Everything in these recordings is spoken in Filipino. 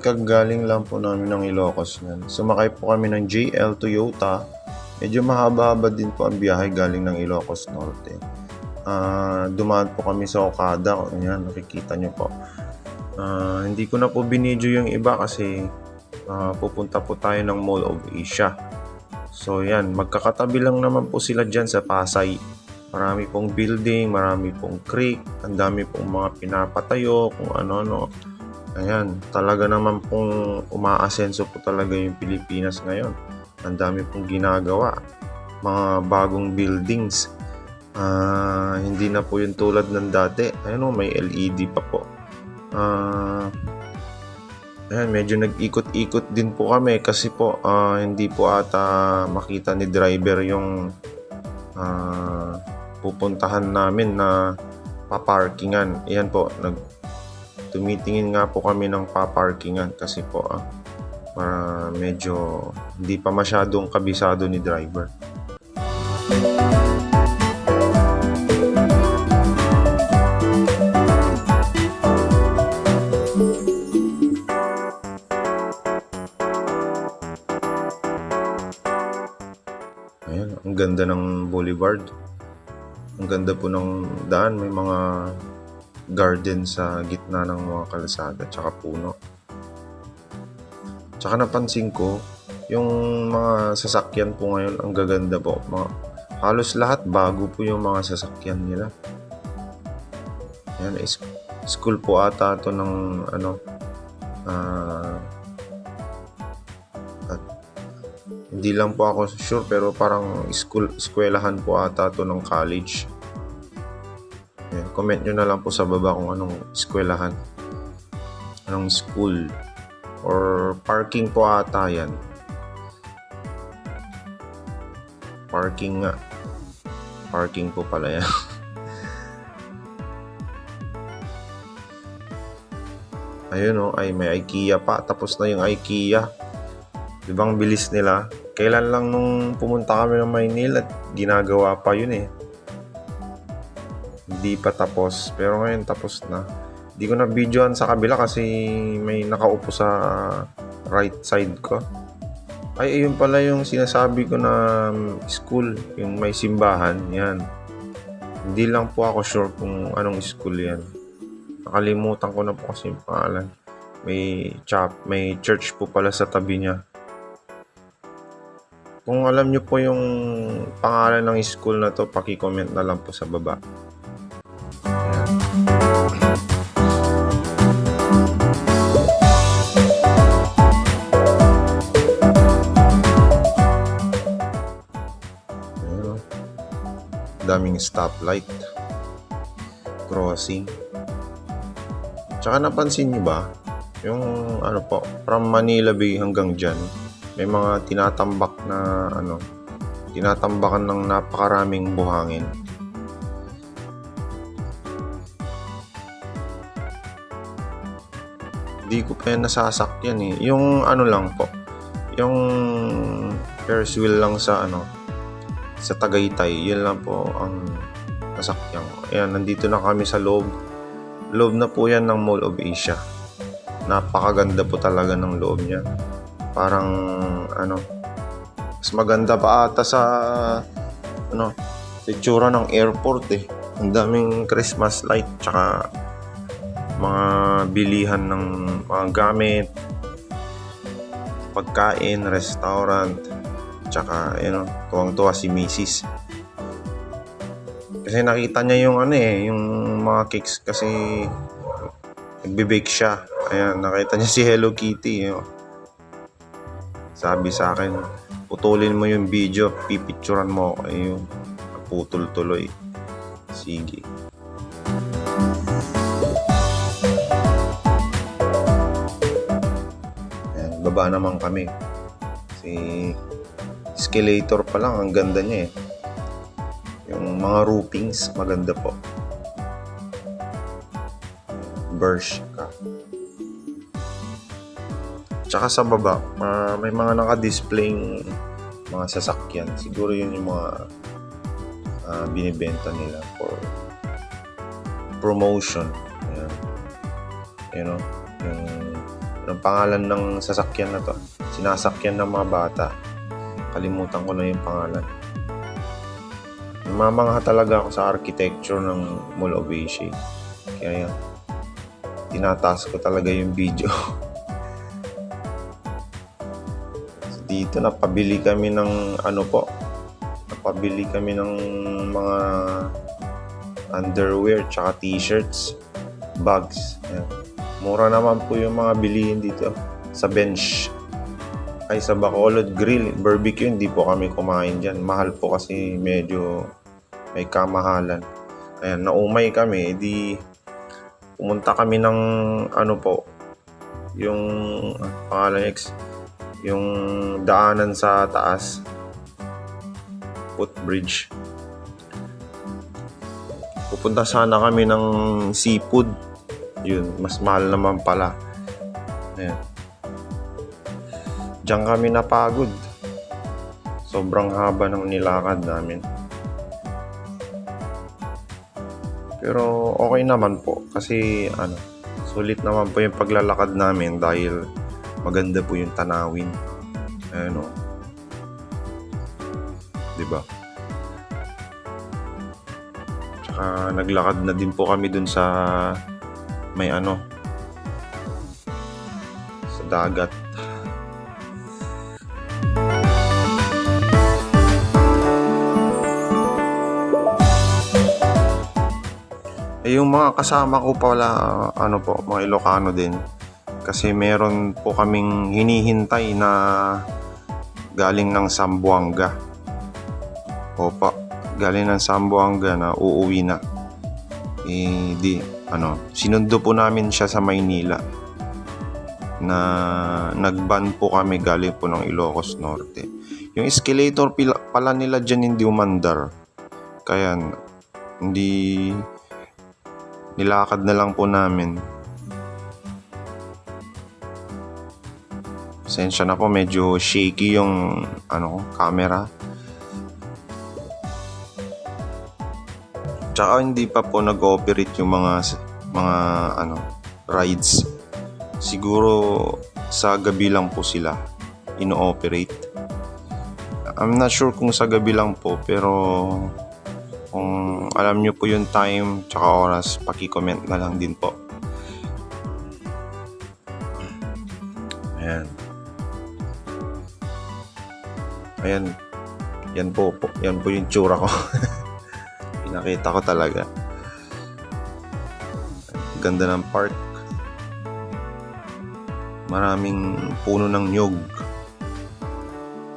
kagaling lang po namin ng Ilocos niyan. Sumakay po kami ng JL Toyota. Medyo mahaba-haba din po ang biyahe galing ng Ilocos Norte. Dumaan po kami sa Okada. Ayan, nakikita nyo po. Hindi ko na po binidyo yung iba kasi pupunta po tayo ng Mall of Asia. So yan, magkakatabi lang naman po sila dyan sa Pasay. Marami pong building, marami pong creek, ang dami pong mga pinapatayo, kung ano-ano. Ayan, talaga naman pong umaasenso po talaga yung Pilipinas ngayon. Ang dami pong ginagawa, mga bagong buildings. Hindi na po yung tulad ng dati. Ayun, may LED pa po. Ayan, medyo nag-ikot-ikot din po kami kasi po hindi po ata makita ni driver yung pupuntahan namin na paparkingan. Ayan po, tumitingin nga po kami ng paparkingan kasi po medyo hindi pa masyadong kabisado ni driver. Ayan, ang ganda ng boulevard. Ang ganda po ng daan. May mga garden sa gitna ng mga kalsada tsaka puno. Tsaka napansin ko, yung mga sasakyan po ngayon ang gaganda po. Halos lahat bago po yung mga sasakyan nila. Ayan, school po ata ito ng hindi lang po ako sure pero parang eskwelahan po ata ito ng college. Ayan, comment nyo na lang po sa baba kung anong eskwelahan, anong school or parking po ata yan. Parking nga, parking po pala yan. Ayun ay may IKEA pa, tapos na yung IKEA. Ibang bilis nila. Kailan lang nung pumunta kami ng Maynila at ginagawa pa yun eh. Hindi pa tapos. Pero ngayon tapos na. Hindi ko na videoan sa kabila kasi may nakaupo sa right side ko. Ay, ayun pala yung sinasabi ko na school. Yung may simbahan. Yan. Hindi lang po ako sure kung anong school yan. Nakalimutan ko na po kasi yung pangalan. May church po pala sa tabi niya. Kung alam nyo po yung pangalan ng school na to, paki-comment na lang po sa baba. Ayan. Daming stoplight, crossing. Tsaka napansin nyo ba, yung from Manila Bay hanggang dyan, may mga tinatambakan ng napakaraming buhangin. Hindi ko pa yan nasasakyan eh. Yung lang po, yung Ferris wheel lang sa Tagaytay, yun lang po ang nasakyan ko. Ayan, nandito na kami sa loob na po yan ng Mall of Asia. Napakaganda po talaga ng loob niya. Parang mas maganda pa ata sa itsura ng airport eh. Ang daming Christmas light tsaka mga bilihan ng mga gamit, pagkain, restaurant, tsaka tuwang-tuwa si Mrs. Kasi nakita niya yung yung mga cakes kasi nagbe-bake siya. Ayan, nakita niya si Hello Kitty. Sabi sa akin, putulin mo yung video, pipicturan mo ako. Ayun, naputol tuloy. Sige. Ayan, baba naman kami. Si escalator pa lang, ang ganda niya eh. Yung mga roofings, maganda po. Bershka. Tsaka sa baba, may mga naka-display mga sasakyan. Siguro yun yung mga binibenta nila for promotion. Ayan. Yung Ang pangalan ng sasakyan na to, sinasakyan ng mga bata. Kalimutan ko na yung pangalan. Namamangha talaga ako sa architecture ng Mall of Asia. Kaya tinataas ko talaga yung video. Dito napabili kami ng mga underwear tsaka t-shirts, bags. Ayan. Mura naman po yung mga bilihin dito sa bench. Ay, sa Bacolod Grill, barbecue, hindi po kami kumain dyan. Mahal po kasi medyo may kamahalan. Ayan, naumay kami, edi pumunta kami ng yung pangalan yung daanan sa taas, footbridge. Pupunta sana kami ng seafood. Yun, mas mahal naman pala. Ayan. Diyan kami napagod. Sobrang haba ng nilakad namin. Pero okay naman po kasi sulit naman po yung paglalakad namin dahil maganda po yung tanawin. Ayan o. Diba? Tsaka naglakad na din po kami dun sa may sa dagat. Yung mga kasama ko pala, mga Ilocano din. Kasi meron po kaming hinihintay na galing ng Zamboanga. Opa, galing ng Zamboanga na uuwi na. Sinundo po namin siya sa Maynila. Na nagban po kami galing po ng Ilocos Norte. Yung escalator pala nila dyan hindi umandar. Kaya hindi nilakad na lang po namin. Pasensya na po, medyo shaky yung camera. Tsaka hindi pa po nag-ooperate yung mga rides. Siguro sa gabi lang po sila ino-operate. I'm not sure kung sa gabi lang po, pero kung alam nyo po yung time tsaka oras, paki-comment na lang din po. Ayan. Ayan. Yan po yung tsura ko. Pinakita ko talaga. Ganda ng park. Maraming puno ng nyug.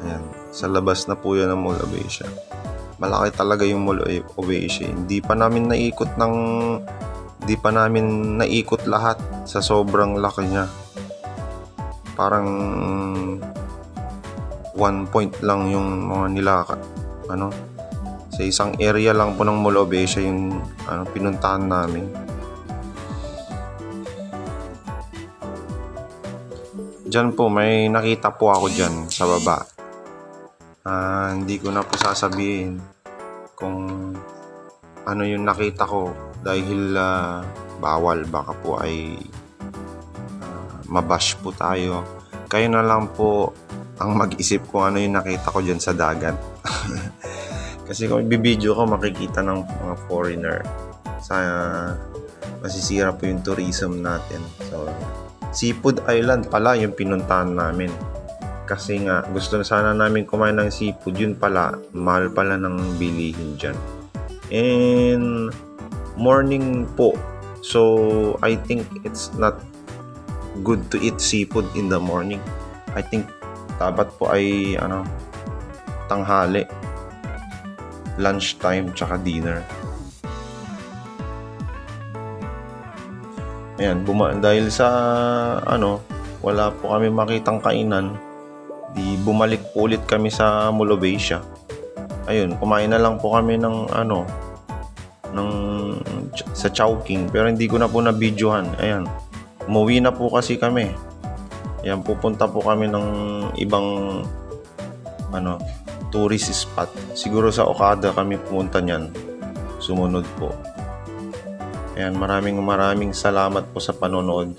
Ayan. Sa labas na po yan ng Mall of Asia. Malaki talaga yung Mall of Asia. Hindi pa namin naikot lahat sa sobrang laki niya. Parang 1 point lang yung mga nilakad. Sa isang area lang po ng Mall of Asia yung pinuntahan namin. Diyan po, may nakita po ako dyan sa baba. Hindi ko na po sasabihin kung ano yung nakita ko dahil bawal, baka po ay mabash po tayo. Kayo na lang po ang mag-isip kung ano yung nakita ko dyan sa dagat. Kasi kung ibibideo ko, makikita ng mga foreigner. Masisira po yung tourism natin. So, Seafood Island pala yung pinuntahan namin. Kasi nga, gusto na sana namin kumain ng seafood. Yun pala, mahal pala ng bilihin dyan. And morning po. So, I think it's not good to eat seafood in the morning. I think dapat po ay tanghali, lunchtime, tsaka dinner. Ayan, dahil sa wala po kami makitang kainan, di bumalik po ulit kami sa Mall of Asia. Ayun, kumain na lang po kami sa Chowking, pero hindi ko na po na-videohan. Ayan, umuwi na po kasi kami. Ayan, pupunta po kami ng ibang tourist spot. Siguro sa Okada kami pumunta niyan. Sumunod po. Ayan, maraming salamat po sa panonood.